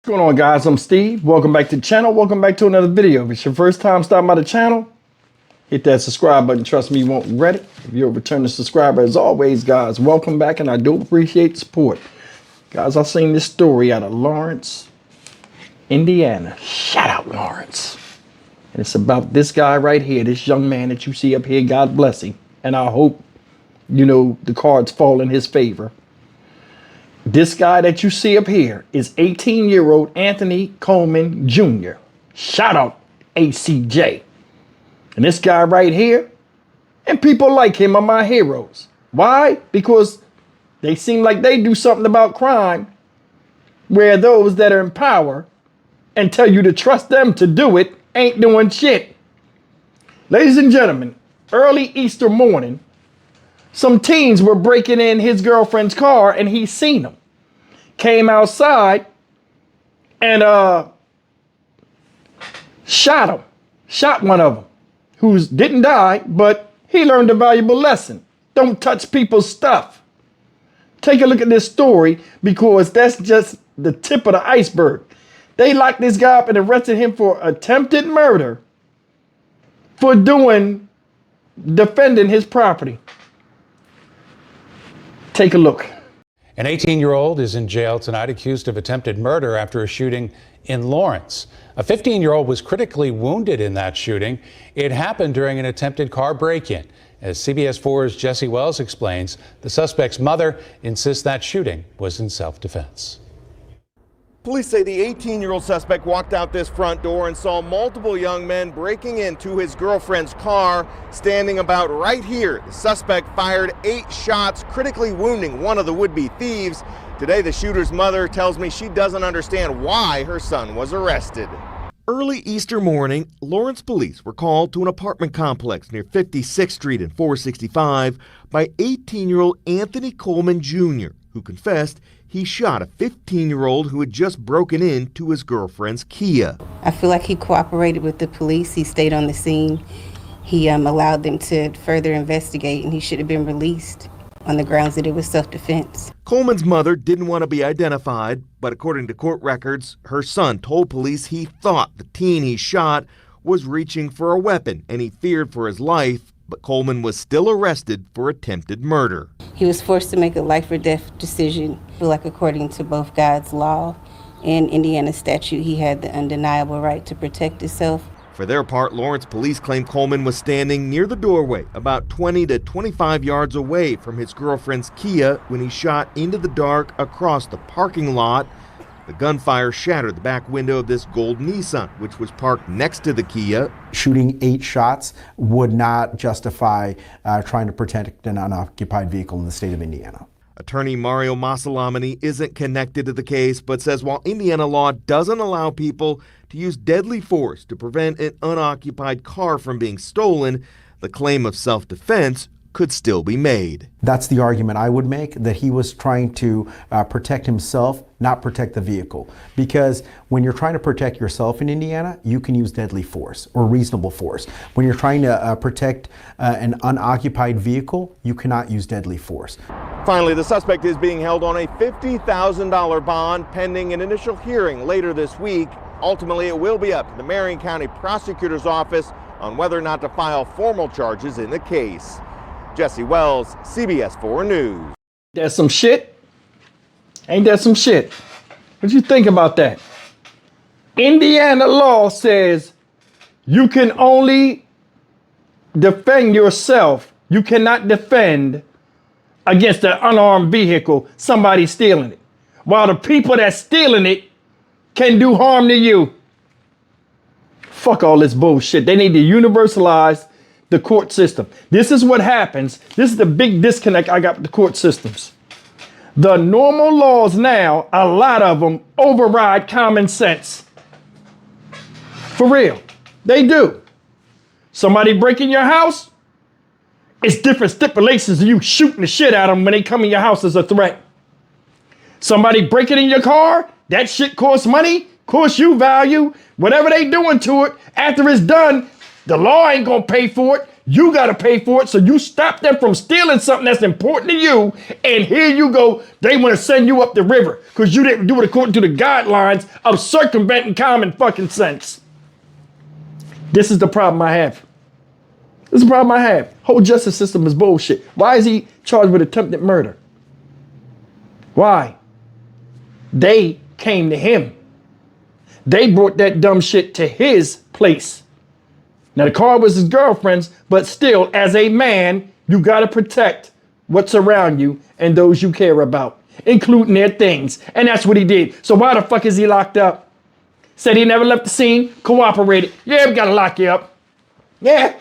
What's going on, guys? I'm Steve. Welcome back to the channel. Welcome back to another video. If it's your first time stopping by the channel, hit that subscribe button. Trust me, you won't regret it. If you're a returning subscriber, as always, guys, welcome back, and I do appreciate the support. Guys, I seen this story out of Lawrence, Indiana. Shout out, Lawrence. And it's about this guy right here, this young man that you see up here. God bless him. And I hope, the cards fall in his favor. This guy that you see up here is 18-year-old Anthony Coleman Jr. Shout out ACJ. And this guy right here, and people like him are my heroes. Why? Because they seem like they do something about crime where those that are in power and tell you to trust them to do it ain't doing shit. Ladies and gentlemen, early Easter morning, some teens were breaking in his girlfriend's car and he seen them. Came outside and shot him. Shot one of them who didn't die, but he learned a valuable lesson. Don't touch people's stuff. Take a look at this story because that's just the tip of the iceberg. They locked this guy up and arrested him for attempted murder for defending his property. Take a look. An 18-year-old is in jail tonight accused of attempted murder after a shooting in Lawrence. A 15-year-old was critically wounded in that shooting. It happened during an attempted car break-in. As CBS 4's Jesse Wells explains, the suspect's mother insists that shooting was in self-defense. Police say the 18-year-old suspect walked out this front door and saw multiple young men breaking into his girlfriend's car, standing about right here. The suspect fired 8 shots, critically wounding one of the would-be thieves. Today, the shooter's mother tells me she doesn't understand why her son was arrested. Early Easter morning, Lawrence police were called to an apartment complex near 56th Street and 465 by 18-year-old Anthony Coleman Jr., who confessed he shot a 15-year-old who had just broken into his girlfriend's Kia. I feel like he cooperated with the police. He stayed on the scene. He allowed them to further investigate, and he should have been released on the grounds that it was self-defense. Coleman's mother didn't want to be identified, but according to court records, her son told police he thought the teen he shot was reaching for a weapon, and he feared for his life, but Coleman was still arrested for attempted murder. He was forced to make a life or death decision. I feel like according to both God's law and Indiana statute, he had the undeniable right to protect himself. For their part, Lawrence police claim Coleman was standing near the doorway, about 20 to 25 yards away from his girlfriend's Kia when he shot into the dark across the parking lot. The gunfire shattered the back window of this gold Nissan, which was parked next to the Kia. Shooting 8 shots would not justify trying to protect an unoccupied vehicle in the state of Indiana. Attorney Mario Masalamani isn't connected to the case, but says while Indiana law doesn't allow people to use deadly force to prevent an unoccupied car from being stolen, the claim of self-defense could still be made. That's the argument I would make, that he was trying to protect himself, not protect the vehicle. Because when you're trying to protect yourself in Indiana, you can use deadly force or reasonable force. When you're trying to protect an unoccupied vehicle, you cannot use deadly force. Finally, the suspect is being held on a $50,000 bond pending an initial hearing later this week. Ultimately, it will be up to the Marion County Prosecutor's Office on whether or not to file formal charges in the case. Jesse Wells, CBS 4 News. That's some shit? Ain't that some shit? What you think about that? Indiana law says you can only defend yourself. You cannot defend against an unarmed vehicle, somebody stealing it, while the people that's stealing it can do harm to you. Fuck all this bullshit. They need to universalize the court system. This is what happens. This is the big disconnect I got with the court systems. The normal laws now, a lot of them override common sense. For real. They do. Somebody breaking your house, it's different stipulations of you shooting the shit out of them when they come in your house as a threat. Somebody breaking in your car, that shit costs money, costs you value. Whatever they doing to it, after it's done, the law ain't gonna pay for it. You got to pay for it. So you stop them from stealing something that's important to you. And here you go. They want to send you up the river because you didn't do it according to the guidelines of circumventing common fucking sense. This is the problem I have. This is the problem I have. Whole justice system is bullshit. Why is he charged with attempted murder? Why? They came to him. They brought that dumb shit to his place. Now, the car was his girlfriend's, but still, as a man, you got to protect what's around you and those you care about, including their things. And that's what he did. So why the fuck is he locked up? Said he never left the scene, cooperated. Yeah, we got to lock you up. Yeah,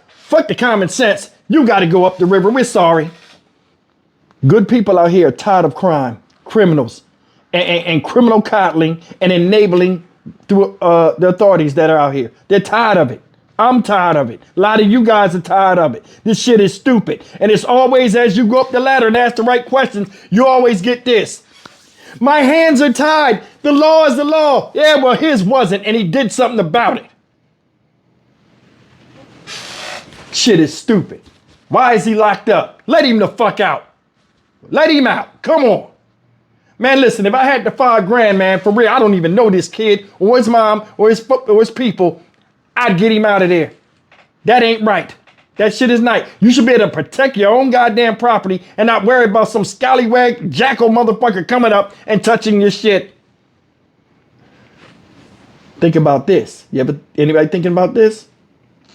fuck the common sense. You got to go up the river. We're sorry. Good people out here are tired of crime, criminals, and criminal coddling and enabling through the authorities that are out here. They're tired of it. I'm tired of it. A lot of you guys are tired of it. This shit is stupid. And it's always as you go up the ladder and ask the right questions, you always get this. My hands are tied. The law is the law. Yeah, well, his wasn't, and he did something about it. Shit is stupid. Why is he locked up? Let him the fuck out. Let him out. Come on. Man, listen, if I had the $5 grand, man, for real, I don't even know this kid or his mom or his people, I'd get him out of there. That ain't right. That shit is not. You should be able to protect your own goddamn property and not worry about some scallywag jackal motherfucker coming up and touching your shit. Think about this. Yeah, but anybody thinking about this?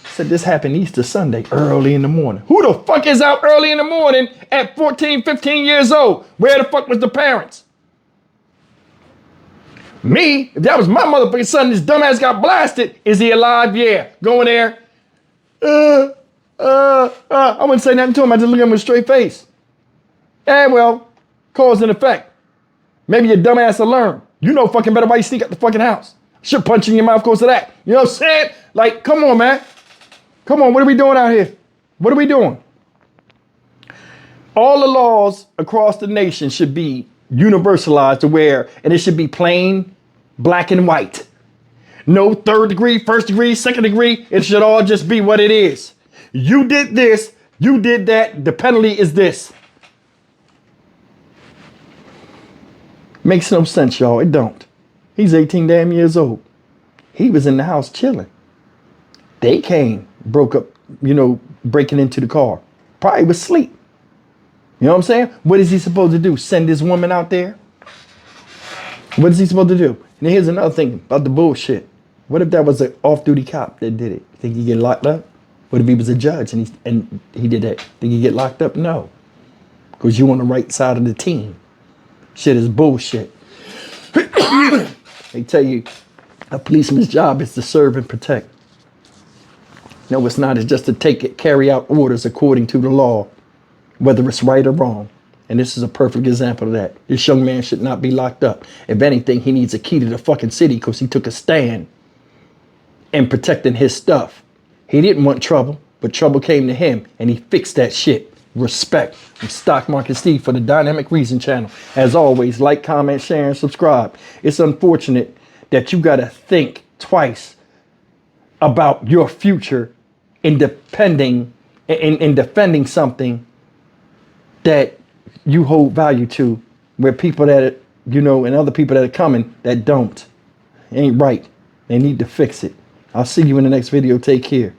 Said this happened Easter Sunday, early in the morning. Who the fuck is out early in the morning at 14, 15 years old? Where the fuck was the parents? Me, if that was my motherfucking son, this dumbass got blasted. Is he alive? Yeah. Going there. I wouldn't say nothing to him. I just look at him with a straight face. And well, cause and effect. Maybe your dumbass will learn. You know fucking better why you sneak out the fucking house. Should punch in your mouth because of that. You know what I'm saying? Like, come on, man. Come on, what are we doing out here? What are we doing? All the laws across the nation should be universalized to where, and it should be plain black and white. No third degree, first degree, second degree. It should all just be what it is. You did this, you did that, the penalty is this. Makes no sense, y'all. It don't. He's 18 damn years old. He was in the house chilling. They came, broke up, breaking into the car. Probably was asleep. You know what I'm saying? What is he supposed to do? Send this woman out there? What is he supposed to do? And here's another thing about the bullshit. What if that was an off-duty cop that did it? Think he get locked up? What if he was a judge and he did that? Think he get locked up? No. Because you on the right side of the team. Shit is bullshit. They tell you a policeman's job is to serve and protect. No, it's not. It's just to carry out orders according to the law, whether it's right or wrong. And this is a perfect example of that. This young man should not be locked up. If anything, he needs a key to the fucking city because he took a stand in protecting his stuff. He didn't want trouble, but trouble came to him and he fixed that shit. Respect. I'm Stock Market Steve for the Dynamic Reason channel. As always, like, comment, share, and subscribe. It's unfortunate that you got to think twice about your future in defending something that you hold value to, where people that, and other people that are coming that don't. It ain't right. They need to fix it. I'll see you in the next video. Take care.